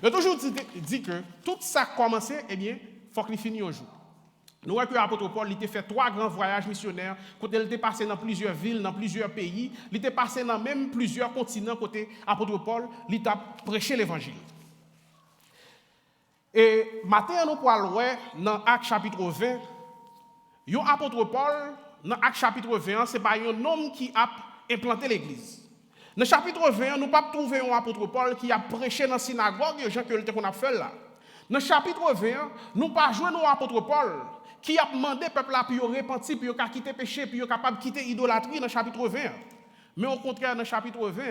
Il a toujours dit que tout ça commencé, eh bien, il faut qu'il finisse un jour. Nous voyons que l'apôtre Paul il a fait 3 grands voyages missionnaires, côté il était passé dans plusieurs villes, dans plusieurs pays, il était passé dans même plusieurs continents, côté l'apôtre Paul, il a prêché l'évangile. Et maintenant, nous pourrons voir dans Actes chapitre 20, l'apôtre Paul, dans Actes chapitre 20, ce n'est pas un homme qui a implanté l'église. Dans le chapitre 20, nous ne pouvons pas trouver un apôtre Paul qui a prêché dans la synagogue, les gens qu'on a fait là. Dans le chapitre 20, nous ne pouvons pas jouer un apôtre Paul qui a demandé au peuple pour repentir, pour quitter le péché, pour capable de quitter l'idolâtrie dans le chapitre 20. Mais au contraire, dans le chapitre 20,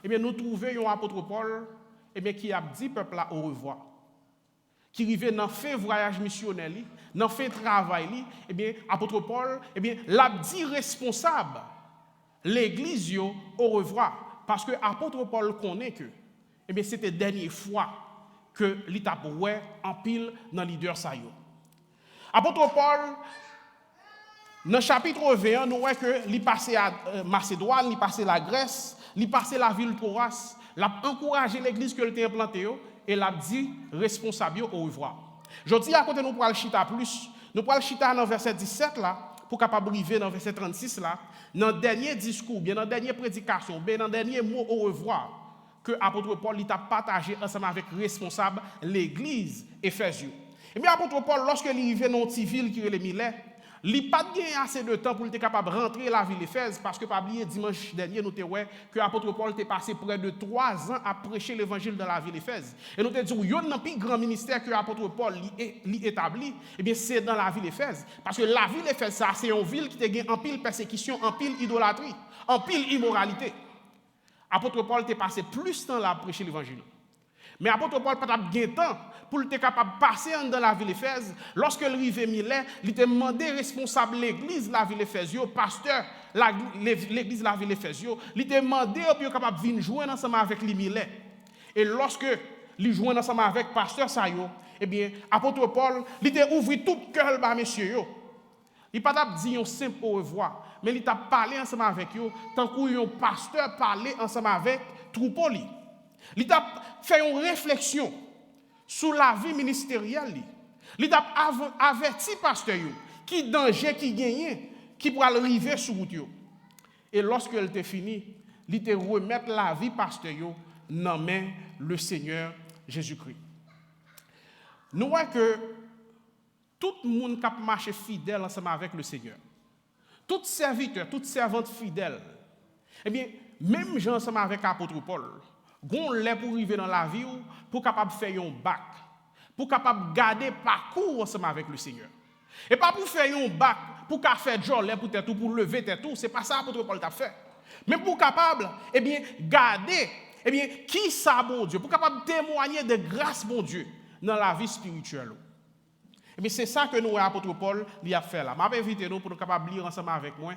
eh bien, nous trouvons un apôtre Paul eh bien, qui a dit au peuple au revoir. Qui arrivait dans le voyage missionnaire, dans le travail, eh bien, apôtre Paul, eh bien, l'a dit responsable, l'église au revoir. Parce que apôtre Paul connaît que, eh bien, c'était la dernière fois que l'État en pile dans le leader ça. Apôtre Paul, dans le chapitre 20, nous voyons que il passé à Macédoine, il passé la Grèce, il passé la ville de Troas, il a encouragé l'église que était implantée et l'a dit responsable au revoir. Je dis à côté nous pour le chita plus, nous pour le chita dans verset 17 là pour capable arriver dans verset 36 là, dans le dernier discours, bien dans la dernière prédication, bien dans le dernier mot au revoir que apôtre Paul il a partagé ensemble avec responsable l'église Éphésiens. Et bien apôtre Paul lorsque il arrivait dans une petite ville qui est le Milet, il n'a pas gagné assez de temps pour être capable de rentrer la ville d'Éphèse, parce que, pas oublier, dimanche dernier, nous avons vu que l'apôtre Paul était passé près de 3 ans à prêcher l'évangile dans la ville d'Éphèse. Et nous avons dit, il y a un plus grand ministère que l'apôtre Paul établi, et bien c'est dans la ville d'Éphèse. Parce que la ville d'Éphèse, c'est une ville qui a en pile persécution, en pile idolâtrie, en pile immoralité. L'apôtre Paul était passé plus de temps là à prêcher l'évangile. Mais l'apôtre Paul n'a pas de temps pour être capable de passer dans la ville d'Éphèse. Lorsque il arrivait Milet, il a demandé responsable de l'église de la ville d'Éphèse, pasteur l'église de la ville d'Éphèse, il a demandé pour être capable de venir jouer ensemble avec les Milet. Et lorsque il jouait ensemble avec le pasteur Sayo, eh bien, l'apôtre Paul, il a ouvert tout le cœur par messieurs. Il n'a pas dit un simple au revoir, mais il a parlé ensemble avec eux, tant qu'un pasteur parlait ensemble avec troupeau. Il a fait une réflexion sur la vie ministérielle. Il a averti le pasteur qui danger qui gagne, qui pourra arriver sur vous. Et lorsque elle était fini, il a remettre la vie pasteur dans main le Seigneur Jésus-Christ. Nous voyons que tout le monde qui a marché fidèle ensemble avec le Seigneur, tout serviteur, toute servante fidèle, eh bien, même gens ensemble avec l'apôtre Paul, gon lè pour arriver dans la vie pour capable faire un bac, pour capable garder parcours ensemble avec le Seigneur. Et pas pour faire un bac, pour qu'a faire jolle pour tête ou pour lever tête tout, c'est pas ça apôtre Paul t'a fait. Mais pour capable eh bien garder eh bien qui ça bon Dieu, pour capable témoigner de grâce bon Dieu dans la vie spirituelle. Et bien c'est ça que nous apôtre Paul lui a fait là. M'a invité nous pour nous capable lire ensemble avec moi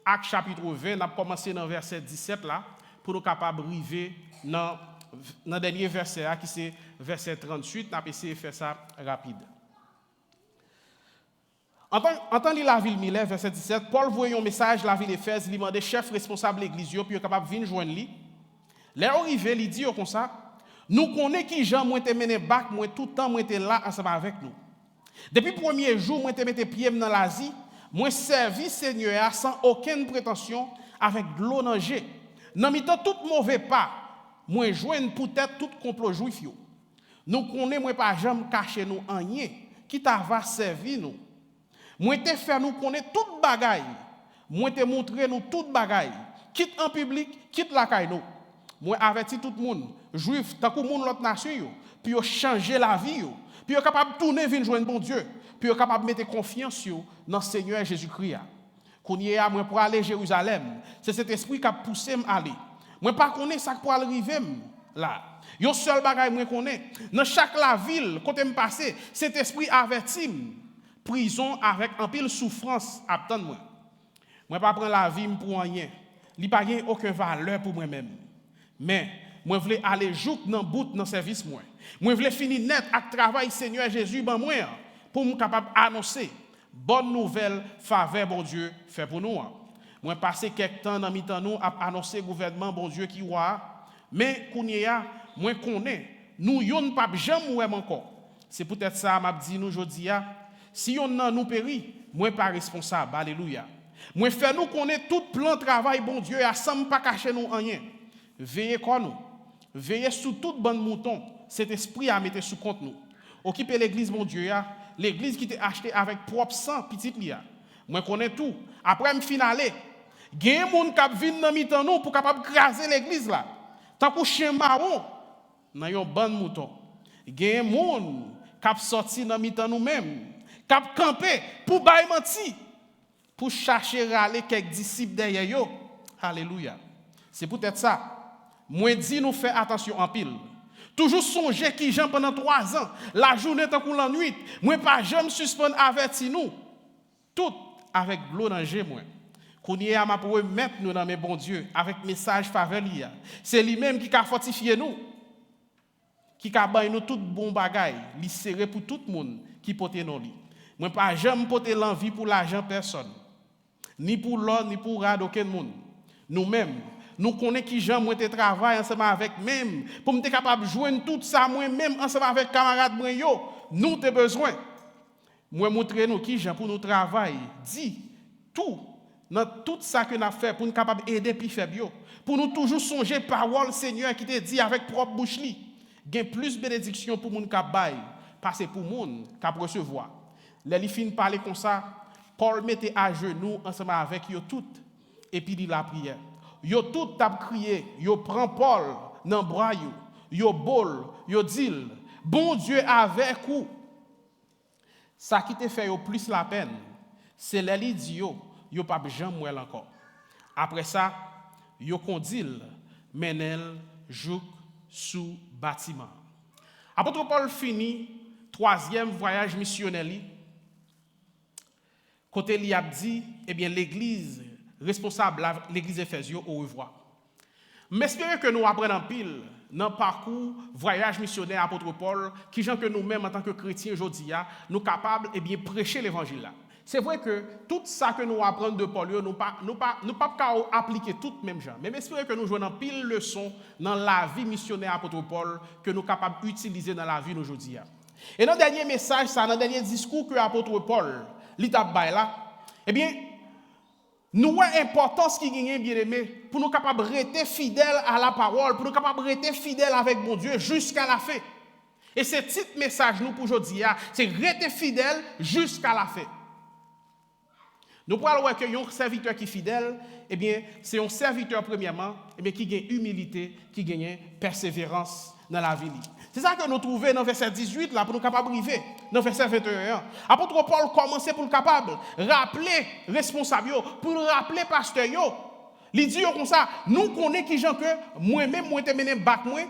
Actes chapitre 20, on a commencé dans verset 17 là pour nous capable arriver dans le dernier verset qui c'est verset 38, on a essayé de faire ça rapide. En tant que la ville Milet, verset 17, Paul voyait un message la ville d'Éphèse, il demandait chef responsable de l'église pour être capable de venir joindre lui. Là arrivé, il dit comme ça, nous connaissons qui Jean moi te mené bac, moi tout le temps moi était là ensemble avec nous. Depuis le premier jour, moi te mettais pied dans l'Asie, moi servi Seigneur sans aucune prétention avec de l'eau danger. Dans mi-temps tout mauvais pas, moi joindre peut-être tout complot juif yo. Nous connaissons moi pas jamais cacher nous rien, qui t'a va servir nous. Moi te faire nous connaître toute bagaille. Moi te montrer nous toute bagaille. Quitte en public, quitte la caille nous. Moi averti tout le monde, juif tant que monde l'autre nation yo, puis changer la vie yo, puis capable tourner venir joindre bon Dieu, puis capable mettre confiance yo dans Seigneur Jésus-Christ. Qu'on y est moi pour aller Jérusalem, c'est cet esprit qui a poussé m'aller. Moi pas connais ça pour arriver là. Yon seul bagaille moi connais. Dans chaque la ville côté me passer, cet esprit averti prison avec un pile souffrance attendre moi. Moi pas prendre la vie pour rien. Li pas gain aucune valeur pour moi-même. Mais moi voulais aller jouk dans bout dans service moi. Moi voulais finir net avec travail Seigneur Jésus ban moi pour me capable annoncer bonne nouvelle faveur bon Dieu fait pour nous. Moi passé quelque temps dans mi-temps nous a annoncer gouvernement bon Dieu qui roi mais kounya moi connais nous yon pas jamais ou encore. C'est peut-être ça m'a dit nous aujourd'hui, si on nan nous péri, moi pas responsable. Alléluia. Moi fait nous connaître tout plan travail bon Dieu a sans pas cacher nous rien. Veillez quoi nous. Veillez sous toute bande mouton. Cet esprit a mettre sous compte nous. Occupez l'église mon Dieu l'église qui t'est achetée avec propre sang petite lia. Moi connais tout. Après me finalé, gen moun k'ap vinn nan mitan nous pour capable craser l'église là. Tant que chien marron nan yon bande mouton. Gen moun k'ap sorti nan mitan nous même, k'ap camper pour bay menti, pour chercher râler quelques disciples derrière yo. Alléluia. C'est peut-être ça. Moi dit nous faire attention en pile. Toujours songer qui j'en pendant 3 ans, la journée tant que la nuit, moi pas jamais suspendre averti nous. Tout avec l'eau danger moi. Qu'on y a ma pour mettre nous dans mes bon Dieu avec message faveur lia. C'est lui-même qui a fortifié nous. Qui a baillé nous tout bon bagaille, li serré pour tout le monde qui porte nous li. Moi pas jamais porter l'envie pour l'argent personne. Ni pour l'autre, ni pour rad aucun monde. Nous-mêmes nous connaissons qui j'aime moi travail ensemble avec même pour me capable de joindre tout ça moi même ensemble avec camarades moi yo nous te besoin moi montrer nous qui j'aime pour nous travail dit tout dans tout ça que n'a fait pour nous capable aider plus faible pour nous toujours songer parole Seigneur qui te dit avec propre bouche li gain plus bénédiction pour moun k'ap bail passer pour moun k'ap recevoir les li fin parler comme ça Paul mettait à genoux ensemble avec yo tout et puis dit la prière. Yo tout t'a crié, yo prend Paul dans bras yo bol, yo dit bon Dieu avec vous. Ça qui te fait yo plus la peine, c'est les dit yo pas jamais moi encore. Après ça, yo condil menel jouk sous bâtiment. Apôtre Paul fini 3e voyage missionnaire li. Côté li a dit eh bien l'église responsable l'église Éphésio au revoir. M'espère que nous apprenons en pile dans le parcours voyage missionnaire apôtre Paul qui gens que nous-mêmes en tant que chrétiens aujourd'hui nous capables et bien prêcher l'évangile là. C'est vrai que tout ça que nous apprenons de Paul nous pas appliquer tout même gens. Mais j'espère que nous jouons en pile leçons dans la vie missionnaire apôtre Paul que nous capables d'utiliser dans la vie aujourd'hui. Et dans le dernier message ça dans le dernier discours que apôtre Paul l'étape là eh bien nous avons importance qui gagne bien aimé pour nous capables de rester fidèles à la parole, pour nous capables de rester fidèles avec mon Dieu jusqu'à la fin. Et ce petit message nous pour aujourd'hui, c'est rester fidèles jusqu'à la fin. Nous parlons que un serviteur qui est fidèle, eh bien, c'est un serviteur premièrement, eh bien, qui gagne humilité, qui gagne persévérance dans la vie. C'est ça que nous trouvons dans verset 18 là pour nous capables arriver dans verset 21. Apôtre Paul commençait pour le capable rappeler responsable pour rappeler pasteur yo. Il dit comme ça, nous connaissons qui gens que moi-même moi te mené bac moi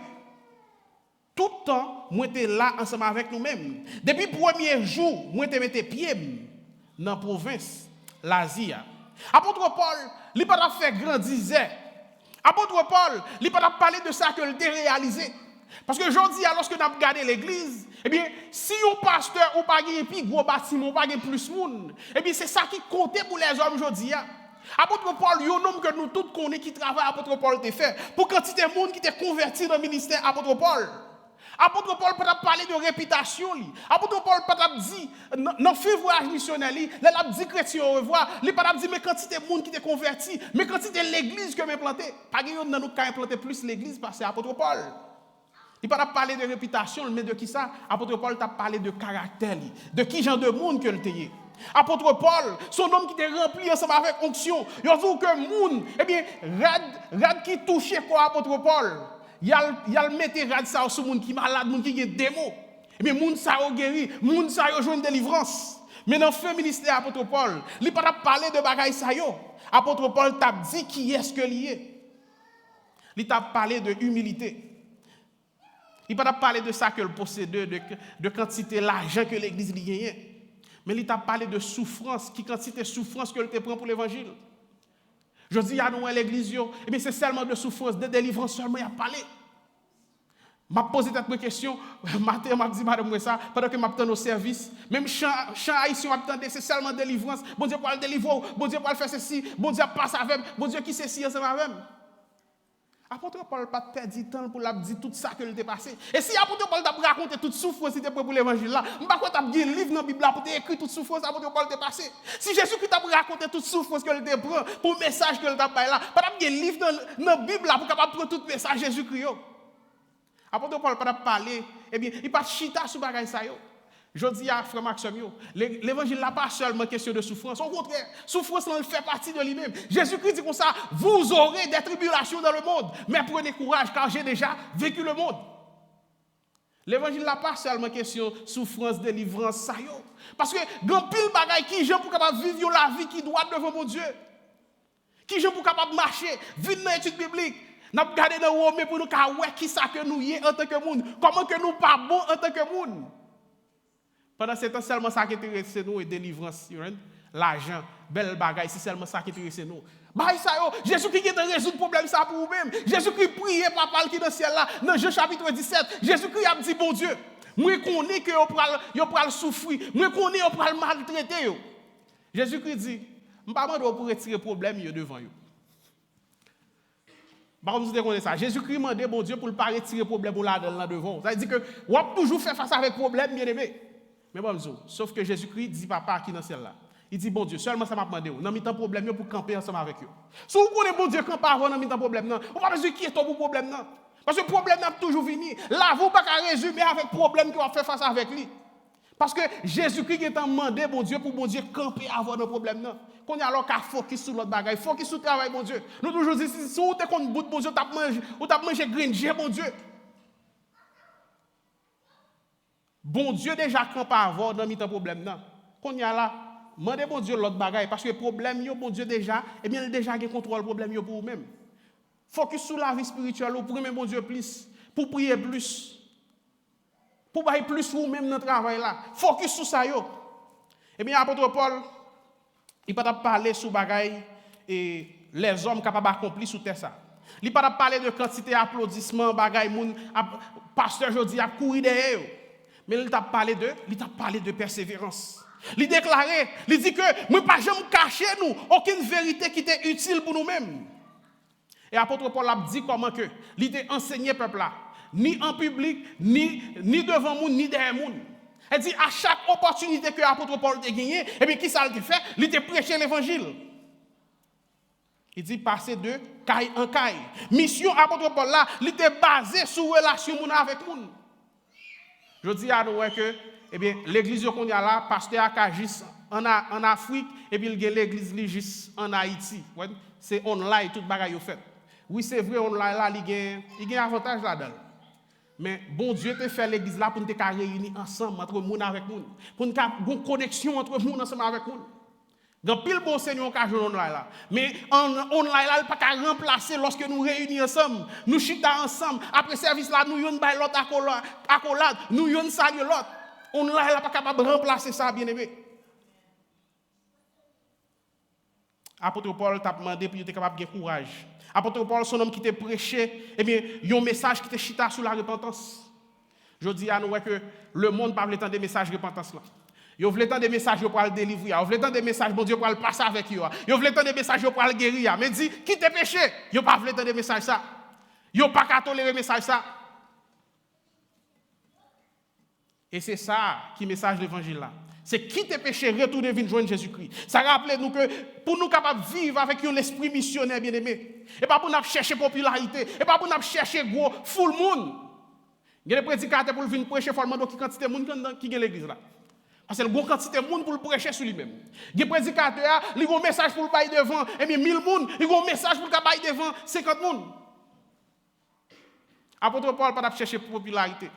tout le temps moi te là ensemble avec nous-mêmes. Depuis le premier jour, moi te mettais pied dans la province l'Asie. Apôtre Paul, il pas fait grandir. Apôtre Paul, il pas parler de ça que il a réalisé. Parce que aujourd'hui, lorsque nous avons regardé l'église, eh bien, si un pasteur ou pas un plus gros bâtiment, ou pas plus de monde, eh bien, c'est ça qui comptait pour les hommes aujourd'hui. Apôtre Paul, il y a un homme que nous tous connaissons qui travaille, apôtre Paul t'a fait, pour quantité de monde qui t'est converti dans le ministère, apôtre Paul. Apôtre Paul peut parler de réputation. Apôtre Paul peut dire, dans le voyage missionnaire, il a dit chrétien au revoir, il peut dire, mais quantité de monde qui t'est converti, mais quantité de l'église que m'a implanté. Pas que nous avons implanté plus l'église parce que c'est apôtre Paul. Il ne peut pas parler de réputation, mais de qui ça? Apôtre Paul t'a parlé de caractère, de qui genre de monde que le t'ayez. Apôtre Paul, son homme qui était rempli ensemble avec onction, il a dit que monde, eh bien, rad qui touchait quoi apôtre Paul, il a le mettre rad ça sur monde qui malade, monde qui a des démons. Eh bien, monde ça a guéri, monde ça a joué une délivrance. Mais dans le fin ministère apôtre Paul, il ne peut pas parler de bagaille ça yo. Apôtre Paul t'a dit qui est-ce que il est. Il t'a parlé de humilité. Il ne peut pas parler de ça que le possédeur, de quantité l'argent que l'église lui gagne. Mais il t'a parlé de souffrance, qui quantité de souffrance que te prend pour l'évangile. Je dis à nous à l'église, eh bien c'est seulement de souffrance, de délivrance seulement il a parlé. M'a posé cette question, matin m'a dit madame ça pendant que m'attend au service, même chant haïtien m'attendait c'est seulement délivrance. Bon Dieu pour le délivrer, bon Dieu pour le faire ceci, bon Dieu passe avec, bon Dieu qui c'est ci ensemble avec. Apôtre Paul n'a pas perdu du temps pour la dire tout ça que il était passé. Et si apôtre Paul t'a raconté toute souffrance il était pour l'évangile là, je ne sais pas quoi t'a dit un livre dans la Bible là pour écrire toute souffrance apôtre Paul était passé. Si Jésus-Christ t'a raconté toute souffrance que il était prend pour le message que il t'a fait là, pas t'a un livre dans la Bible là pour capable prendre tout message Jésus-Christ. Apôtre Paul pas parler, eh bien, il pas chita sur bagaille ça yo. Je dis à frère Maxime, l'évangile n'est pas seulement question de souffrance. Au contraire, souffrance fait partie de lui-même. Jésus-Christ dit comme ça, vous aurez des tribulations dans le monde, mais prenez courage car j'ai déjà vécu le monde. L'évangile n'est pas seulement question de souffrance, délivrance, ça y est. Parce que grand pile bagaille qui gens pour capable vivre la vie qui doit devant mon Dieu. Qui gens pour capable marcher, vivre dans l'étude biblique. Nous avons regardé dans Rome pour nous voir qui ça que nous y est en tant que monde. Comment que nous pas bon en tant que monde. Pendant ce temps, seulement ça qui intéresse nous et délivrance, l'argent, belle bagaille, c'est seulement ça qui intéresse nous. Bah ça Jésus qui a résoudre le problème ça pour vous-même. Jésus qui priait papa qui dans le ciel là, dans Jean chapitre 17, Jésus qui a dit bon Dieu, moi connais que yo pral souffrir, moi connais yo pral maltraiter yo. Jésus qui dit, m'pas demander pour retirer problème yo devant yo. Par contre, vous connaissez ça. Jésus-Christ demandait bon Dieu pour ne pas retirer problème pour là devant. Ça veut dire que on a toujours fait face avec problème bien aimé. Mais bon, sauf que Jésus-Christ dit papa qui dans celle là. Il dit bon Dieu, seulement ça m'a demandé. Dans mi temps problème pour camper ensemble avec eux. Si vous connaissez bon Dieu camper avant dans mi temps problème non, on pas besoin qui est ton problème non. Parce que le problème n'a toujours fini. Là vous pas qu'à résumer avec problème qu'on va faire face avec lui. Parce que Jésus-Christ est demandé bon Dieu pour bon Dieu camper avant nos problèmes non. Qu'on y a alors qu'à focus sur l'autre bagaille, focus sur le travail bon Dieu. Nous toujours disons si vous êtes contre bout bon Dieu, ou t'as mangé gringer bon Dieu. Bon Dieu déjà campe avant dans mi-temps problème non. Qu'on y a là, demandez bon Dieu l'autre bagaille parce que problème yo bon Dieu déjà, eh bien il déjà gain contrôle problème yo pour vous-même. Focus sur la vie spirituelle pour aimer bon Dieu plus, pour prier plus. Pour bailler plus vous-même dans le travail là. Focus sur ça yo. Eh bien apôtre Paul il pas parler sur bagaille et les hommes capables d'accomplir sur terre ça. Il pas parler de quantité d'applaudissements bagaille moun pasteur jodi a courir derrière. Mais il t'a parlé de persévérance. Il déclarait, il dit que moi pas jamais cacher nous aucune vérité qui était utile pour nous-mêmes. Et apôtre Paul a dit comment que il était enseigné peuple là, ni en public, ni devant monde, ni derrière monde. Elle dit à chaque opportunité que l'apôtre Paul a gagné, et bien qui ça a fait? Il a prêché l'évangile. Il dit passer de caille en caille. Mission apôtre Paul là, il était basé sur relation avec monde. Je dis à nous que eh bien l'église qu'on y a là, pasteur Akagis en Afrique et puis il y a l'église Ligis en Haïti. C'est online tout bagaille fait. Oui, c'est vrai online là il y a un avantage là-dedans. Mais bon Dieu te fait l'église là pour nous réunir ensemble entre monde avec monde, pour nous avoir une connexion entre monde ensemble avec monde. Dans pile bon Seigneur qu'a joué online là. Mais en online là, il pas qu'à remplacer lorsque nous réunissons ensemble, nous chita ensemble, après service là nous yon bay l'autre accolade, nous yon saluer l'autre. Online là pas capable de remplacer ça bien-aimé. Apôtre Paul t'a demandé pour être capable de courage. Apôtre Paul son homme qui t'a prêché, eh bien, un message qui t'a chita sur la repentance. Je dis à nous que le monde pas veut entendre des messages de repentance là. Vous voulez entendre des messages pour le délivrer. Vous voulez entendre des messages, bon Dieu, pour le passer avec vous. Vous voulez entendre des messages pour le guérir. Mais dit, qui te péché? Vous pas voulu entendre des messages ça. Vous pas qu'à tolérer des messages ça. Et c'est ça qui est le message de l'évangile là. C'est qui te péché, retourner venir joindre Jésus-Christ. Ça rappelle nous que pour nous capables de vivre avec un esprit missionnaire bien aimé. Et pas pour nous chercher popularité. Et pas pour nous chercher gros full monde. Il y a des prédicateurs pour venir prêcher follement qui quantité de monde qui est l'église là. Parce que le bon quantité de monde pour le prêcher sur lui-même. Il y a des prédicateurs, ils ont un message pour le bailler devant, et bien 1000 personnes, ils ont un message pour le bailler devant 50 personnes. Apôtre Paul pas chercher popularité.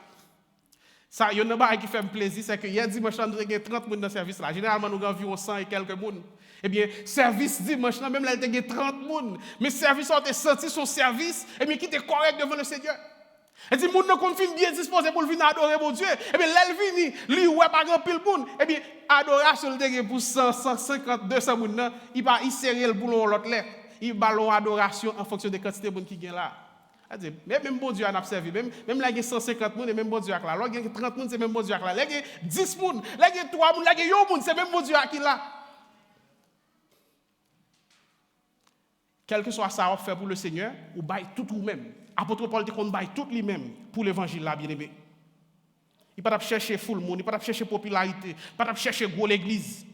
Ça, il y a un bail qui fait plaisir, c'est que hier dimanche, nous avons 30 personnes dans le service là. Généralement, nous avons environ 100 et quelques personnes. Eh bien, service dimanche, même là, il y a 30 personnes. Mais service, on a senti son service, et bien, qui était correct devant le Seigneur. Et si moun nan kon fin bien disposé pour venir adorer mon Dieu, et bien l'elle vini, lui ouais pas grand pile moun, et bien adoration le pour 100, 150, 200 moun nan, il serre le boulon l'autre là, il ballon adoration en fonction de quantité de moun qui gagne là. Même bon Dieu a servi, même là il y a 150 moun et même bon Dieu là, là il y a 30 moun c'est même bon Dieu là, là il y a 10 moun, là il y a 3 moun, là il y a 1 moun c'est même bon Dieu qui là. quel que soit ça on fait pour le Seigneur, ou bail tout ou même. Apôtre Paul te qu'on bail tout lui-même pour l'évangile là, bien-aimé. Il pas chercher full monde, il pas chercher popularité, pas chercher gros l'église.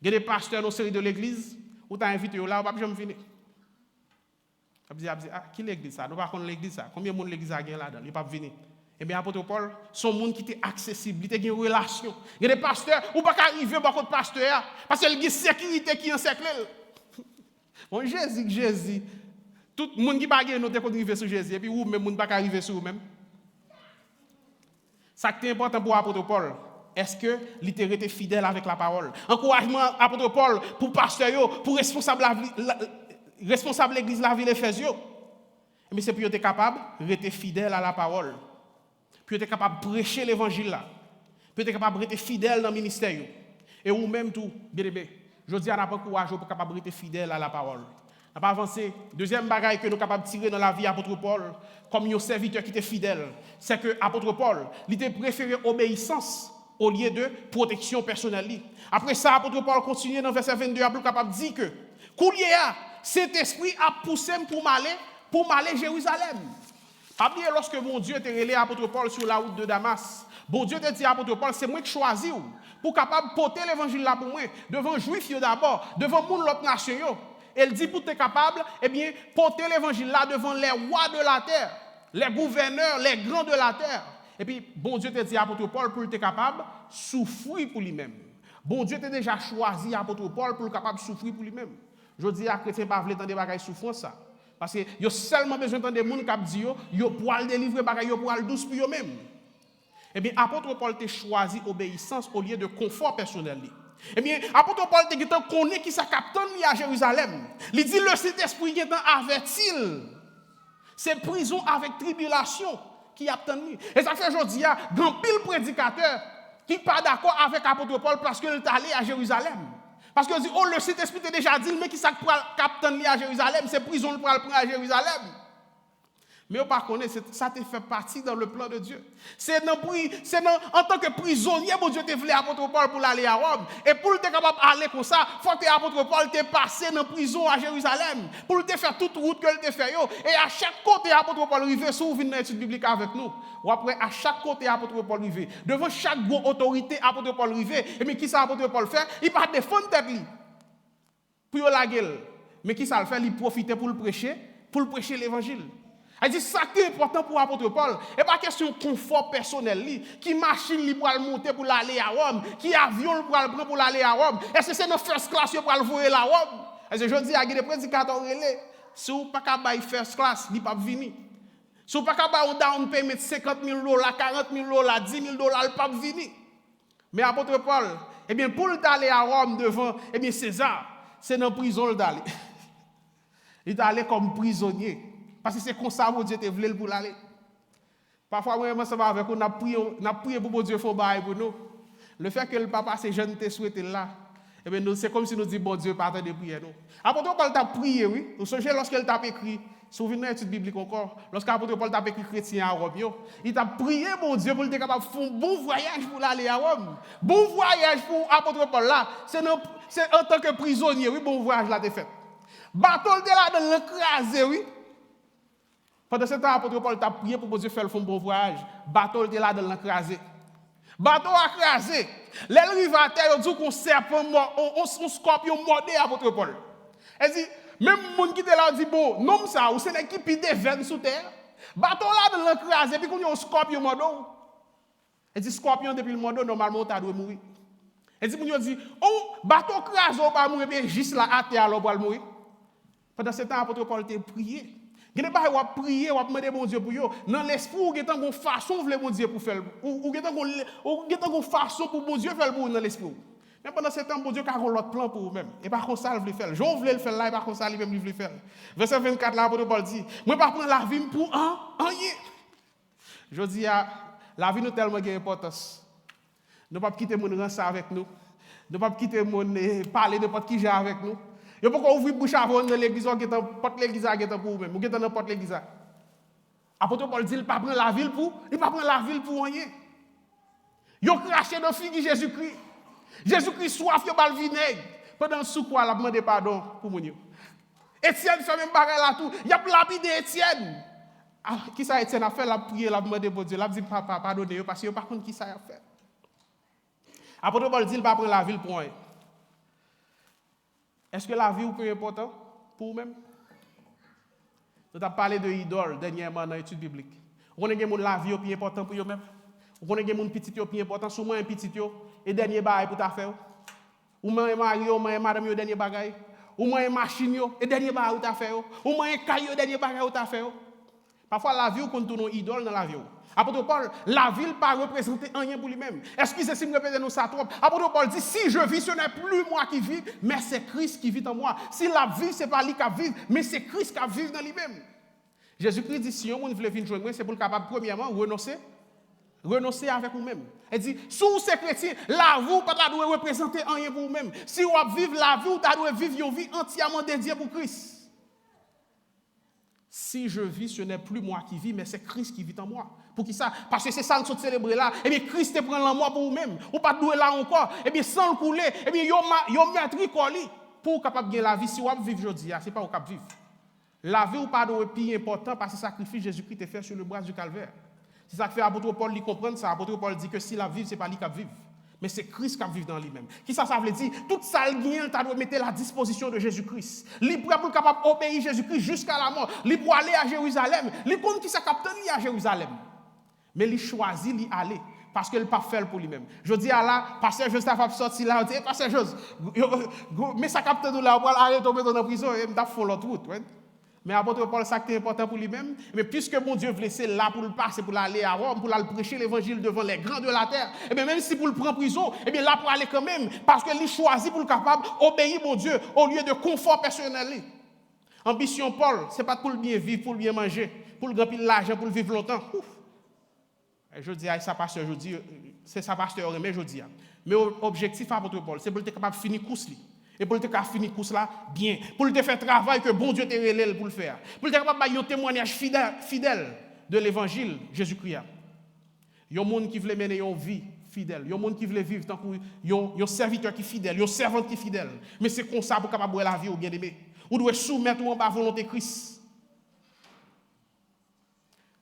Il y a des pasteurs dans série de l'église, ou t'as invité là, ou pas jamais venir. Il a dit, qui l'église ça? Nous pas connaître l'église ça. Combien de monde l'église a gagné là-dedans? Il pas venir. Eh bien, apôtre Paul, son monde qui était accessible, il était une relation. Il y a des pasteurs, ou pas arriver par contre pasteur, parce qu'il y a une sécurité qui encercle. Bon, Jésus. Tout le monde qui pas gagné, nous te arriver sur Jésus, et puis ou même monde pas arriver sur vous-même. Ça qui est important pour apôtre Paul, est-ce que il était fidèle avec la parole? Encouragement apôtre Paul pour pasteur, pour responsable l'église la ville Éphésiens. Mais c'est pour être capable d'être fidèle à la parole. Pour être capable de prêcher l'évangile là. Pour être capable d'être fidèle dans le ministère. Et ou même tout, bien aimé, je dis à n'a pas courage pour être capable d'être fidèle à la parole. On pas avancé. Deuxième bagaille que nous sommes capables de tirer dans la vie apôtre Paul, comme un serviteur qui était fidèle, c'est que apôtre Paul, il était préféré obéissance au lieu de protection personnelle. Après ça, apôtre Paul continue dans verset 22, il est capable de dire que Kouliéa, cet esprit a poussé pour m'aller Jérusalem. Pas oublier lorsque mon Dieu t'a relé apôtre Paul sur la route de Damas. Bon Dieu t'a dit apôtre Paul, c'est moi qui choisis pour capable porter l'évangile là pour moi devant juifs d'abord, devant monde l'autre nation. Elle dit pour être capable, porter l'évangile là devant les rois de la terre, les gouverneurs, les grands de la terre. Et puis, bon Dieu t'a dit apôtre Paul pour être capable de souffrir pour lui-même. Bon Dieu t'a déjà choisi apôtre Paul pour être capable de souffrir pour lui-même. Je dis à chrétien pas veut entendre des bagages souffrance ça. Parce que y a seulement besoin d'entendre des gens qui disent yo pour aller délivrer bagages yo pour aller douce pour eux même. Eh bien apôtre Paul t'a choisi obéissance au lieu de confort personnel. Eh bien, apôtre Paul te connaît qui sa capitaine à Jérusalem. Il dit le Saint-Esprit qui est averti. C'est prison avec tribulation qui attend lui. Et ça fait aujourd'hui grand pile prédicateur qui pas d'accord avec apôtre Paul parce qu'il est allé à Jérusalem. Parce que dit le Saint-Esprit t'a déjà dit mais qui sa capitaine à Jérusalem, c'est prison pour aller à Jérusalem. Mais on ne connaît pas, ça te fait partie dans le plan de Dieu. C'est en tant que prisonnier, mon Dieu te voulait apôtre Paul pour aller à Rome. Et pour être capable d'aller comme ça, il faut que l'apôtre Paul te passe dans la prison à Jérusalem. Pour te faire toute route que te fait. Et à chaque côté, l'apôtre Paul arrive, si vous venez dans l'étude biblique avec nous. Ou après, à chaque côté, l'apôtre Paul arrive. Devant chaque bonne autorité, l'apôtre Paul arrive. Et mais qui ça l'apôtre Paul fait? Il va défendre tête lui. Pour la gueule. Mais qui ça le fait? Il profite pour prêcher l'évangile. Elle dit ça qui est important pour l'apôtre Paul. Et pas question de confort personnel. Qui machine pour monter pour aller à Rome. Qui avion pour aller prendre pour aller à Rome. Est-ce que c'est dans first class pour aller voler à Rome? Est-ce que je dis à des prédicateurs relais. Si vous n'avez pas de first class, il ne peut pas venir. Si vous n'avez pas de down payment $50,000, $40,000, $10,000, il ne peut pas venir. Mais l'apôtre Paul, pour aller à Rome devant César, c'est dans la prison d'aller. Il est allé comme prisonnier. Parce que c'est comme ça que Dieu te voulait pour aller. Parfois, moi, ça va avec nous, on a prié pour Dieu faire bail pour nous. Le fait que le papa, ces jeunes te souhaitent là, c'est comme si nous disions, bon Dieu, pardon de prier. Apôtre Paul t'a prié, oui. Vous savez, lorsqu'il t'a écrit, si vous venez dans l'étude biblique encore, lorsqu'apôtre Paul t'a écrit chrétien à Rome, il t'a prié, bon Dieu, pour être capable de faire un bon voyage pour aller à Rome. Bon voyage pour apôtre Paul là, c'est en tant que prisonnier, oui, bon voyage là, t'es fait. Bateau de là, dans l'écrasé, oui. Pendant ce temps, l'apôtre Paul t'a prié pour Dieu faire le bon voyage. Bateau était là dans l'écrasé. Bateau a crasé. Les rivataires ont dit qu'on serpent mort, on scorpion mordé l'apôtre Paul. Elle dit, même les gens qui étaient là dit, bon, non, ça, ou c'est l'équipe des veines sous terre. Bateau là dans l'écrasé, puis qu'on y a un scorpion mort. Elle dit, scorpion depuis le mort, normalement, tu dois mourir. Elle dit, on dit, oh, bateau crasé, on va mourir, bien juste là, à terre, on va mourir. Pendant ce temps, l'apôtre Paul t'a prié. Vous n'avez pas prier, vous demander bon Dieu pour vous. Dans l'esprit, vous avez une façon de bon Dieu pour faire. Vous avez une façon pour bon Dieu faire pour vous dans l'esprit. Mais pendant ce temps, bon Dieu a un autre plan pour vous-même. Et par contre, ça, vous voulez faire. Jean voulait le faire là, et par contre, ça, lui-même, il voulait faire. Verset 24, là, l'apôtre Paul dit, moi, je ne vais pas prendre la vie pour rien. Je dis, la vie nous tellement d'importance. Nous ne pouvons pas quitter mon rang avec nous. Nous ne pouvons pas quitter mon parler de n'importe qui j'ai avec nous. Il ne faut pas ouvrir bouche avant dans l'église, ou porte l'église pour vous-même, ou dans porte l'église. Apôtre Paul dit, il ne pas prendre la ville pour rien. Il a craché dans le figuier Jésus-Christ. Jésus-Christ soif, il a le vinaigre. Pendant ce quoi, il a demandé pardon pour mon. Étienne fait même bagarre là tout. Il a lapidé Étienne. Ah, qui ça Étienne a fait? La prière, la demande pour Dieu. La dit papa, pardonnez-moi parce que par contre qui ça a fait. Apôtre Paul dit il va prendre la ville pour rien. Est-ce que la vie est plus importante pour vous-même? Nous avons parlé de idole dernièrement dans l'étude biblique. Vous connaissez que la vie est plus importante pour vous-même? Vous connaissez que mon petit est plus important, souvent un petit et dernier bail pour ta faire. Ou moins mari, ou moins madame yo dernier bagay. Ou moins machine yo et dernier bagay ou ta faire. Ou moins caillou dernier bagay ou ta faire. Parfois la vie qu'on tourne idole dans la vie. Apôtre Paul, la ville pas représenter rien pour lui-même. Excusez si me répétez nous ça trop. Apôtre Paul dit si je vis ce n'est plus moi qui vis, mais c'est Christ qui vit en moi. Si la vie c'est pas lui qui vit, mais c'est Christ qui vit dans lui-même. Jésus-Christ dit si on veut venir joindre moi, c'est pour le capable premièrement renoncer avec vous-même. Elle dit, si vous êtes chrétien, la vie, vous ne doit représenter rien pour vous-même. Si vous vivez la vie, vous devez vivre une vie entièrement dédiée pour Christ. Si je vis, ce n'est plus moi qui vis, mais c'est Christ qui vit en moi. Pour qui ça? Parce que c'est ça que nous célébrons là. Eh bien, Christ te prend en moi pour vous-même. Ou pas de là encore. Eh bien, sans le couler, eh bien, vous mettez pour capable de la vie. Si vous vivez aujourd'hui, ce n'est pas vous capable de vivre. La vie, vous pas de plus important parce que le sacrifice Jésus-Christ est fait sur le bras du calvaire. C'est ça que fait l'apôtre Paul lui comprendre ça. L'apôtre Paul dit que si la vie, ce n'est pas lui qui vit, mais c'est Christ qui vit dans lui-même. Qui ça veut dire? Toute ça, il doit mettre à la disposition de Jésus-Christ. Il pour capable d'obéir Jésus-Christ jusqu'à la mort. Il pour aller à Jérusalem. Il compte qui ça capte à Jérusalem. Mais il choisit d'y aller. Parce qu'il n'a pas fait pour lui-même. Je dis à là, pasteur Joseph a sorti là, je dis, pasteur Joseph, mais ça capte nous là, on va aller tomber dans la prison et on fait l'autre route. Mais apôtre Paul, ça qui est important pour lui-même. Mais puisque mon Dieu veut laisser là pour le passer, pour aller à Rome, pour aller prêcher l'évangile devant les grands de la terre, et bien même si pour le prendre prison, et bien là pour aller quand même, parce qu'il choisit pour le capable obéir mon Dieu au lieu de confort personnel. Ambition Paul, ce n'est pas pour le bien vivre, pour le bien manger, pour le gagner l'argent, pour le vivre longtemps. Ouf. Et je dis à ça pasteur, je dis, c'est ça pasteur, mais je dis. Mais l'objectif apôtre Paul, c'est pour être capable de finir course. Et pour te finir course là, bien. Pour te faire travail que bon Dieu t'a relève pour le faire. Pour te capable de un témoignage fidèle de l'évangile Jésus-Christ. Il y a un monde qui veut mener une vie fidèle. Il y a un monde qui veut vivre tant que un serviteur qui est fidèle, un servante qui est fidèle. Mais c'est comme ça pour capable de la vie au bien-aimé. Vous devez soumettre en bas volonté Christ.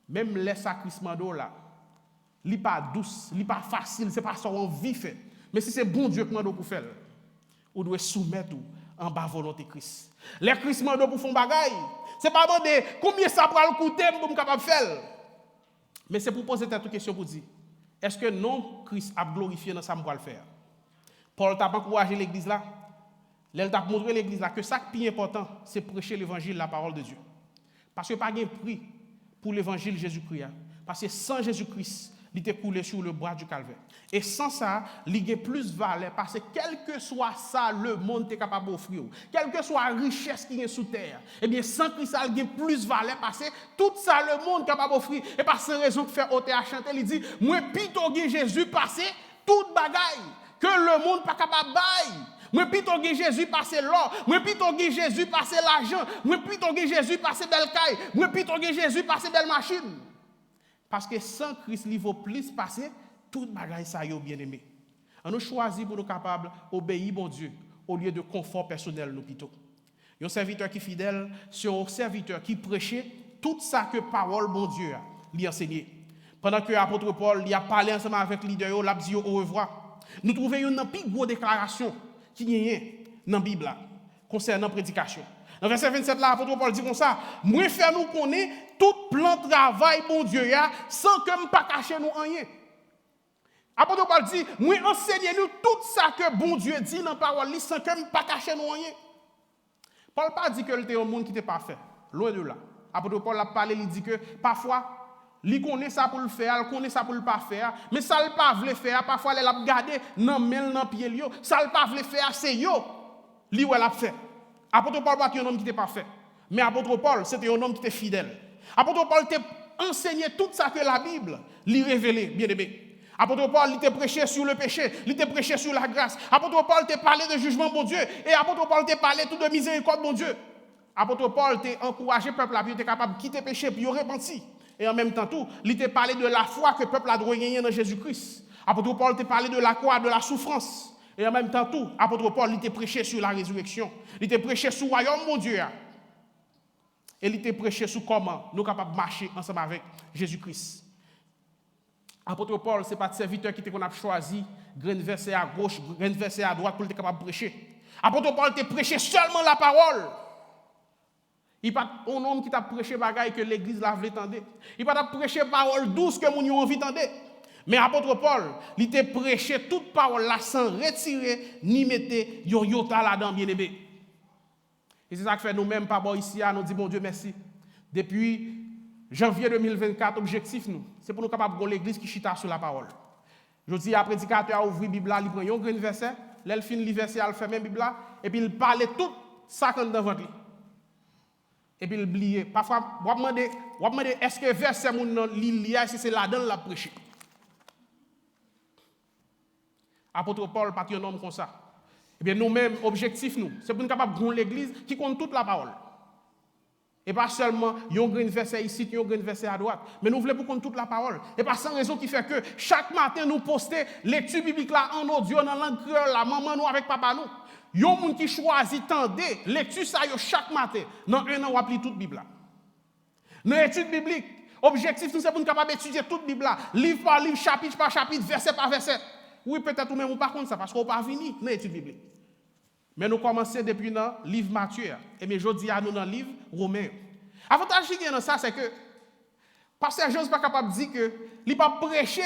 Même les sacrifices là, il n'est pas douce, il n'est pas facile, ce n'est pas ça on vit fait. Mais si c'est bon Dieu qui m'a pour faire. Ou doit soumettre en bas volonté Christ. Les Christ m'a pour faire bagaille. C'est pas demander combien ça va le coûter pour me capable faire. Mais c'est pour poser cette question pour dire est-ce que non Christ a glorifié dans ça me le faire. Paul t'a encouragé l'église là. Il t'a montré l'église là que ça qui est important c'est prêcher l'évangile la parole de Dieu. Parce que pas de prix pour l'évangile Jésus-Christ parce que sans Jésus-Christ il était coulé sur le bois du calvaire. Et sans ça, il y a plus de valeur parce que quel que soit ça, le monde est capable d'offrir. Quelle que soit la richesse qui est sous terre, eh bien, sans Christ, il y a plus de valeur parce que tout ça, le monde est capable d'offrir. Et par cette raison que fait ôter à chanter, il dit, moi, plutôt que Jésus passé toute bagaille que le monde n'est pas capable de bailler. Moi, plutôt que Jésus passer l'or, moi, plutôt que Jésus passer l'argent, moi, plutôt que Jésus passer belle caille, moi, plutôt que Jésus passer belle machine. Parce que sans Christ, il vaut plus passer toute bagaille ça y est bien aimé. On nous choisit pour nous capables d'obéir bon Dieu au lieu de confort personnel nous plutôt. Un serviteur qui est fidèle, c'est un serviteur qui prêchait tout ça que parole bon Dieu lui enseigné. Pendant que l'apôtre Paul il a parlé ensemble avec le leader, il a dit au revoir. Nous trouvons une plus grosse déclaration qui est dans la Bible concernant la prédication. Dans verset 27 là, l'apôtre Paul dit comme ça, moi faire nous connaître tout plan de travail bon Dieu sans que me pas cacher nous rien. Apôtre Paul dit, moi enseignez nous tout ça que bon Dieu dit dans la parole sans que me pas cacher nous rien. Paul pas dit que le était un monde qui était parfait, loin de là. Apôtre Paul a parlé, il dit que parfois il connaît ça pour le faire, il connaît ça pour le pas faire, mais ça le pas veut faire, parfois il a gardé dans main dans pied yo, ça le pas veut faire c'est yo, lui où elle a fait. Apôtre Paul pas un homme qui était parfait, mais apôtre Paul c'était un homme qui était fidèle. Apôtre Paul t'a enseigné tout ça que la Bible lui révélait, bien aimé. Apôtre Paul il t'a prêché sur le péché, il t'a prêché sur la grâce. Apôtre Paul t'a parlé de jugement bon Dieu et apôtre Paul t'a parlé tout de miséricorde bon Dieu. Apôtre Paul t'a encouragé peuple à être capable de quitter le péché puis repentir. Et en même temps tout, il t'a parlé de la foi que le peuple a droit gagner dans Jésus-Christ. Apôtre Paul t'a parlé de la croix, de la souffrance. Et en même temps tout, apôtre Paul il t'a prêché sur la résurrection. Il t'a prêché sur le royaume mon Dieu. Et il était prêché sur comment nous sommes capables de marcher ensemble avec Jésus-Christ. Apôtre Paul, ce n'est pas de serviteur qui qu'on a choisi, grain versé à gauche, grain versé à droite pour être capable de prêcher. Apôtre Paul t'a prêché seulement la parole. Il n'y a pas un homme qui t'a prêché bagaille que l'église l'a voulu entendre. Il n'y a pas prêché parole douce que mon envie d'entendre. Mais apôtre Paul, il t'a prêché toute parole là sans retirer ni mettre yo yota là-dedans bien aimé. Et c'est ça que fait nous-mêmes par rapport ici à nous dit bon Dieu merci. Depuis janvier 2024, objectif nous, c'est pour nous capables de l'église qui chita sur la parole. Je dis à prédicateur a ouvrir Bible là, il prend un grand verset, l'elle fin le verset, elle fait même Bible là et puis il parle tout ça quand dans ventre. Et puis il oublie. Parfois, on va demander est-ce que verset mon dans l'île si c'est là-dedans la prêcher. Apôtre Paul pas un homme comme ça. Eh bien nous-mêmes objectif nous, c'est pour nous capables de l'église qui compte toute la parole. Et pas seulement yon grain verset ici, yon grain verset à droite, mais nous voulons pour compte toute la parole. Et pas sans raison qui fait que chaque matin nous poster lecture biblique là en audio dans langue créole la maman nous avec papa nous. Yon moun qui choisit tendre lecture ça yo chaque matin. Dans un an on applique toute Bible là. Dans étude biblique, objectif nous c'est pour nous capable étudier toute Bible là, livre par livre, chapitre par chapitre, verset par verset. Oui, peut-être ou même ou pas contre ça parce qu'on pas fini dans l'étude biblique. Mais nous commençons depuis dans le livre Matthieu. Et mais je dis à nous dans le livre Romain. Avantage qui est dans ça, c'est que pasteur Jean n'est pas capable de dire que il pas prêcher.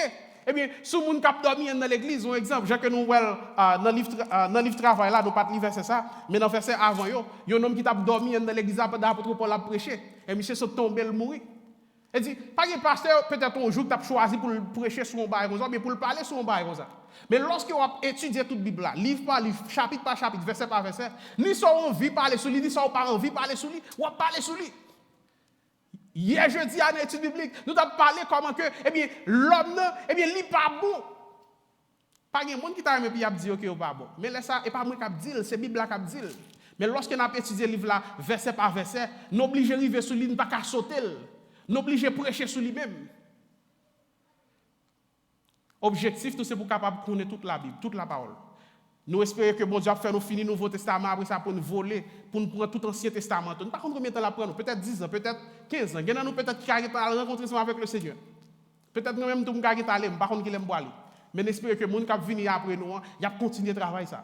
Eh bien, si vous avez dormi dans l'église, un exemple, j'ai que nous dans le livre travail là, nous pas livre c'est ça, mais dans le verset avant, il y a un homme qui a dormi dans l'église après l'apôtre Paul a prêché. Et monsieur se tombé le mourir. Et dit, pas que pasteur peut-être un jour tu as choisi pour prêcher sur un bail comme ça, mais pour parler sur un bail comme ça. Mais lorsque on étudie toute la Bible là, livre par livre, chapitre par chapitre, verset par verset, ni ça on envie parler sur lui, ni ça on pas envie parler sur lui, on va parler sur lui. Hier jeudi à l'étude biblique, nous avons parlé comment que eh bien l'homme eh bien il pas bon. Pas de monde qui t'a aimé puis a dit OK, ou pas bon. Mais là ça et pas moi qui dit, c'est Bible qui dit. Mais lorsque on a étudié le livre là, verset par verset, nous obligé arriver sur lui, ne pas qu'à sauter. Nous obligé prêcher sur lui-même. Objectif, tout c'est pour capable de connaître toute la Bible, toute la parole. Nous espérons que bon Dieu va faire nous finir le Nouveau Testament, après ça pour nous voler, pour nous prendre tout l'Ancien Testament. Nous ne sais pas combien de temps la prendre, peut-être 10 ans, peut-être 15 ans. Il y en a nous peut-être qui ont rencontré avec le Seigneur. Peut-être nous-mêmes tout le monde qui aller, par contre qui l'aime boire. Mais j'espère que les gens qui viennent après nous, ils vont continuer de travailler ça.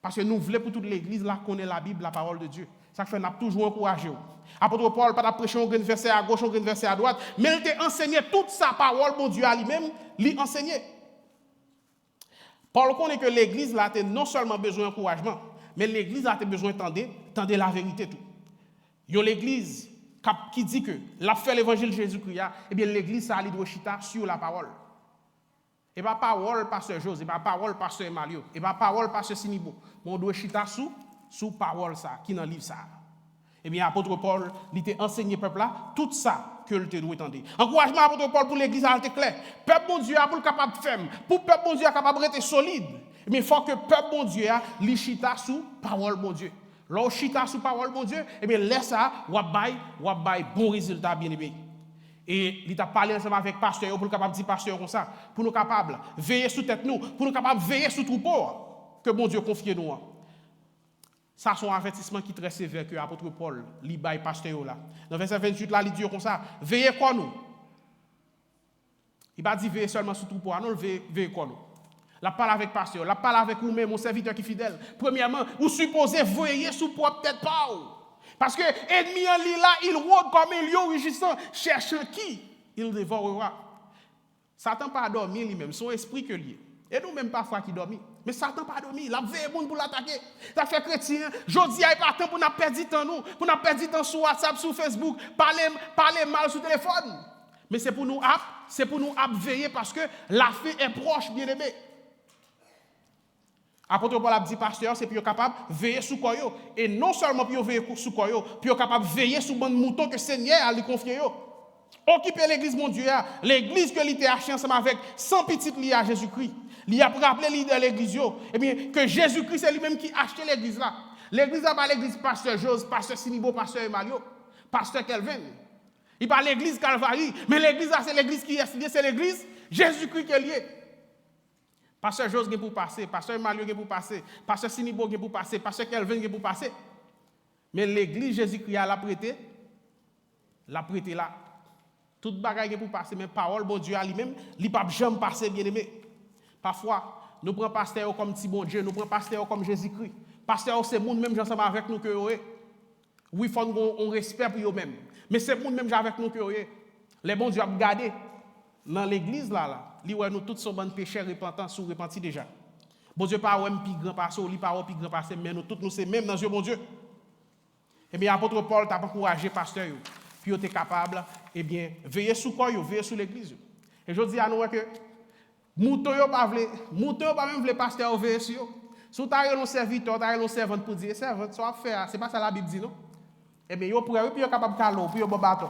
Parce que nous voulons pour toute l'église là connaître la Bible, la parole de Dieu. Ça fait nous toujours encouragé. Apôtre Paul pas prêcher un verset à gauche, un verset à droite, mais il t'a enseigné toute sa parole, mon Dieu à lui-même, lui enseigné. Paul connaît que l'église là a non seulement besoin d'encouragement, mais l'église a besoin d'entendre la vérité tout. Yo l'église qui dit que l'a fait l'évangile de Jésus-Christ, eh bien l'église ça doit chita sur la parole. Et pas parole pasteur José, et pas parole pasteur Mario, et pas parole pasteur Sinibo. On doit chita sous parole ça qui dans livre ça. Eh bien apôtre Paul, il t'a enseigné peuple là tout ça que le te doit entendre. Encouragement apôtre Paul pour l'église a été clair. Peuple bon Dieu a pour capable de faire, pour peuple bon Dieu a capable d'être solide. Mais il faut que peuple bon Dieu a li chita sous parole bon Dieu. Là chita sous parole bon Dieu, eh bien laisse ça ou bail bon résultat bien aimé. Et il t'a parlé ensemble avec pasteur pour nous capable dire pasteur comme ça, pour nous capable veiller sous tête nous, pour nous capable veiller sous troupeau que bon Dieu confie nous. Ça c'est un avertissement qui est très sévère que l'apôtre Paul li bail pasteur là. Dans verset 28 là, il dit comme ça, veillez quoi nous. Il pas dit veiller seulement sur troupeau, non, veillez quoi nous. La parle avec pasteur, la parle avec vous-même, mon serviteur qui est fidèle. Premièrement, vous supposez veiller sous propre tête pas. Parce que ennemi en lui là, il rôde comme un lion rugissant, cherchant qui il dévorera. Satan pas dormi lui-même, son esprit que lié. Et nous-mêmes parfois qui dormi. Mais Satan pas dormi, il a veillé pour l'attaquer. Ça fait chrétien, jodi a pas temps pour nous perdre temps nous, pour nous perdre temps sur WhatsApp, sur Facebook, parler mal sur téléphone. Mais c'est pour nous veiller parce que la fin est proche, bien-aimé. Apôtre Paul a dit pasteur, c'est pour capable de veiller sur quoi. Et non seulement pour veiller sur quoi, pour capable de veiller sur le mouton que le Seigneur a lui confié. Occuper l'église, mon Dieu, l'église que l'il a acheté ensemble avec 100 petites liées à Jésus-Christ. Il a rappelé l'idée de l'église, eh bien, que Jésus-Christ c'est lui-même qui a acheté l'église là. L'église là, pas l'église pasteur Jose, pasteur Sinibo, pasteur Emmanuel, pasteur Kelvin. Il parle l'église Calvary, mais l'église là, c'est l'église qui est liée, c'est l'église Jésus-Christ qui est lié. Pasteur Jose est pour passer, pasteur Emmanuel est pour passer, pasteur Sinibo est pour passer, pasteur Kelvin est pour passer. Mais l'église Jésus-Christ a prêté la prêté là. Toute bagaille pour passer, mais parole, bon Dieu, à lui-même, il pas jamais passer, bien aimé. Parfois, nous prenons pasteur comme petit bon Dieu, nous prenons pasteur comme Jésus-Christ. Pasteur, c'est le monde même ensemble avec nous que oui, il faut qu'on respect pour eux-mêmes. Mais c'est le monde même avec nous que les bons Dieu a gardé dans l'église là, nous tous sommes bons pécheurs repentants, sous repentis déjà. Bon Dieu pas ouais plus grand pasteur, il pas plus grand pasteur, mais nous tous nous c'est même dans Dieu bon Dieu. Eh bien apôtre Paul t'a encouragé pasteur puis vous êtes capable veiller sous quoi veiller sous l'église. Et je dis à nous que mouton yo pas même vle pasteur veiller sur yo. Sous ta un serviteur, ta un servante pour dire servante ça faire, c'est pas ça la Bible dit non. Eh bien yo pour puis yo capable calo, puis yo bon bâton.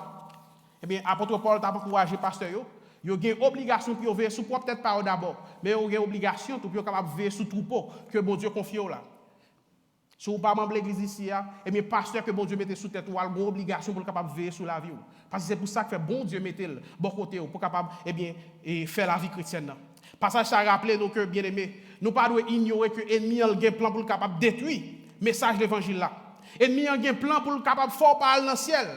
Eh bien apôtre Paul t'a encouragé pasteur yo avez obligation pour veiller sur propre tête par d'abord, mais vous avez obligation pour capable veiller sur troupeau que bon Dieu confie là. Si vous pas membre de l'église ici, et bien pasteur que bon Dieu mette sous tête, vous avez obligation pour capable veiller sur la vie. Parce que c'est pour ça que bon Dieu mette le bon côté pour capable faire la vie chrétienne. Passage ça rappelle nous que bien aimé, nous pas doit ignorer que l'ennemi a un plan pour capable détruire le message de l'évangile là. L'ennemi a un plan pour capable faire parler dans le ciel.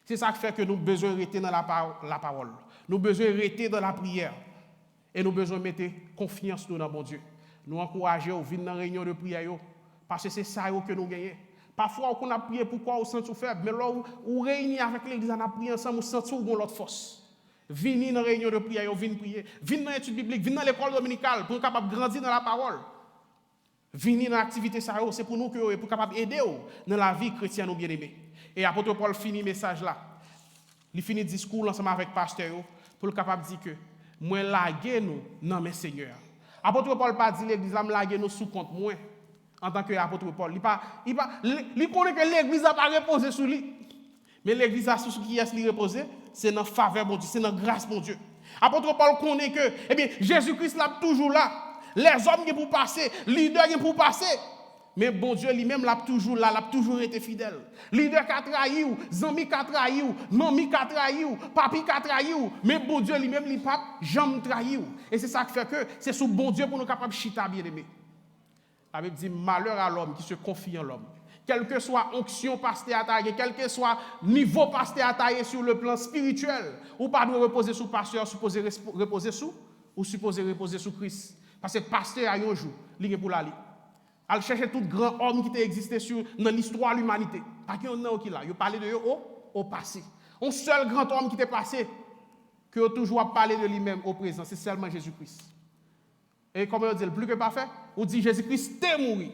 C'est ça qui fait que nous avons besoin de rester dans la parole. Nous avons besoin de rester dans la prière. Et nous avons besoin de mettre confiance dans bon Dieu. Nous encourager à venir dans la réunion de prière. Parce que c'est ça que nous gagnons. Parfois, on a prié pourquoi on sent faible. Mais là, on réunit avec l'église, on a prié ensemble, on sent l'autre force. Venez dans la réunion de prière, venez prier. Venez dans l'étude biblique, venez dans l'école dominicale pour capable grandir dans la parole. Venez dans l'activité, c'est pour nous que pour capable aider dans la vie chrétienne ou bien-aimés. Et apôtre Paul finit le message là. Il finit le discours ensemble avec le pasteur pour le capable dire que moi laguer nous dans mes seigneurs. Apôtre Paul pas dit l'église me laguer nous sous compte moi en tant que apôtre Paul. Il connaît que l'église n'a pas reposé sur lui. Mais l'église a sur qui est reposé, c'est dans faveur de Dieu, c'est dans grâce de Dieu. Apôtre Paul connaît que Jésus-Christ là toujours là. Les hommes qui pour passer, leaders qui pour passer. Mais bon Dieu lui-même l'a toujours là, l'a toujours été fidèle. Leader qui a trahi ou, zami qui a trahi ou, mami qui a trahi ou, papi qui a trahi ou, mais bon Dieu lui-même lui pas jamais trahi ou. Et c'est ça qui fait que c'est sous bon Dieu pour nous capables de chita bien aimé. La Bible dit malheur à l'homme qui se confie en l'homme. Quelle que soit onction pasteur à tailler, quel que soit niveau pasteur à tailler sur le plan spirituel, ou pas doit reposer sur pasteur, supposé reposer sous, ou supposé reposer sur Christ. Parce que pasteur a un jour, il est pour la vie. Elle cherche tout grand homme qui existé dans l'histoire de l'humanité. Pas qu'il y en a qui là. Il parlait de eux au passé. Un seul grand homme qui était passé, qui a toujours parlé de lui-même au présent, c'est seulement Jésus-Christ. Et comment on dit, plus que parfait, on dit Jésus-Christ t'est mort.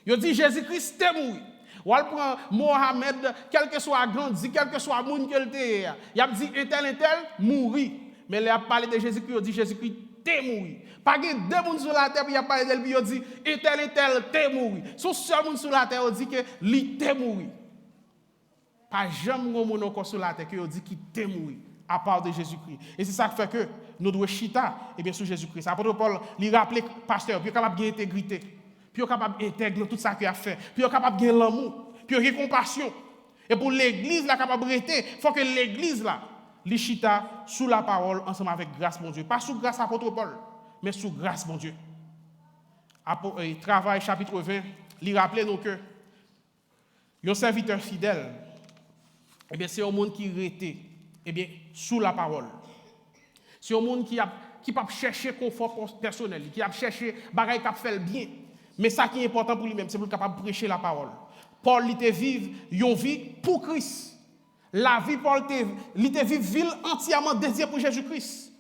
On dit Jésus-Christ t'est mort. Ou elle prend Mohamed, quel que soit grandi, quel que soit le monde qu'il était, il a dit un tel, mourir. Mais il a parlé de Jésus-Christ, il dit Jésus-Christ t'es mort. Pas que deux personnes sur la terre, puis il a parlé d'elle, puis il dit et tel, t'es mort. Son seul monde sur la terre, il dit que lui t'es mort. Pas jamais un monde encore sur la terre qui dit qu'il t'est mort, à part de Jésus-Christ. Et c'est ça qui fait que nous devons chita, et bien sûr Jésus-Christ. Apôtre Paul, il rappelait pasteur, puis il est capable d'intégrité, puis il est capable d'intégrer tout ça qu'il a fait, puis il est capable de l'amour, puis il y a compassion. Et pour l'église, la capable de rester, il faut que l'église là, les chita sous la parole ensemble avec grâce mon Dieu. Pas sous grâce apôtre Paul, mais sous grâce mon Dieu. Travail chapitre 20, il rappelait nous que un serviteur fidèle, c'est un monde qui rete sous la parole. C'est un monde qui peut chercher confort personnel, qui a cherché bagaille qui fait le bien. Mais ça qui est important pour lui-même, c'est pour capable de prêcher la parole. Paul il te vive une vie pour Christ. La vie Paul il te vive ville entièrement dédiée pour Jésus-Christ.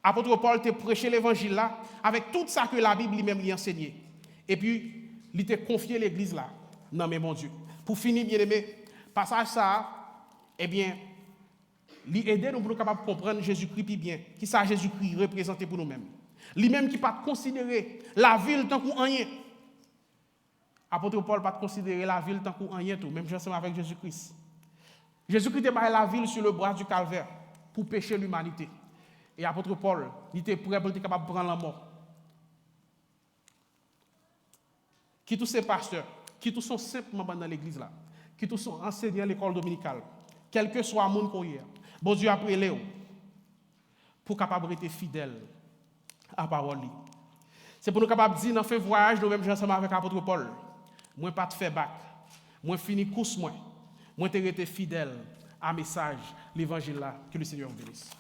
Apôtre Paul te prêché l'évangile là avec tout ça que la Bible lui-même lui enseignait. Et puis il te confié l'église là. Non mais mon Dieu. Pour finir bien aimé, passage ça il aide nous pour nous capables de comprendre Jésus-Christ puis bien. Qui ça Jésus-Christ représenté pour nous-mêmes. Lui-même qui pas considérer la ville tant qu'on rien. Apôtre Paul pas considérer la ville tant qu'on rien tout, même ensemble avec Jésus-Christ. Jésus-Christ a mis la ville sur le bras du calvaire pour pécher l'humanité. Et apôtre Paul, il était prêt pour être capable de prendre la mort. Qui tous ces pasteurs, qui tous sont simplement dans l'église là, qui tous sont enseignants à l'école dominicale, quel que soit le monde qu'on y a, bon Dieu a pris Léo pour capable être fidèle à la parole. C'est pour nous capables de dire dans fin voyage, nous mêmes ensemble avec l'apôtre Paul, moi pas de faire bac, moi fini course moi te rester fidèle à message, l'évangile là. Que le Seigneur vous bénisse.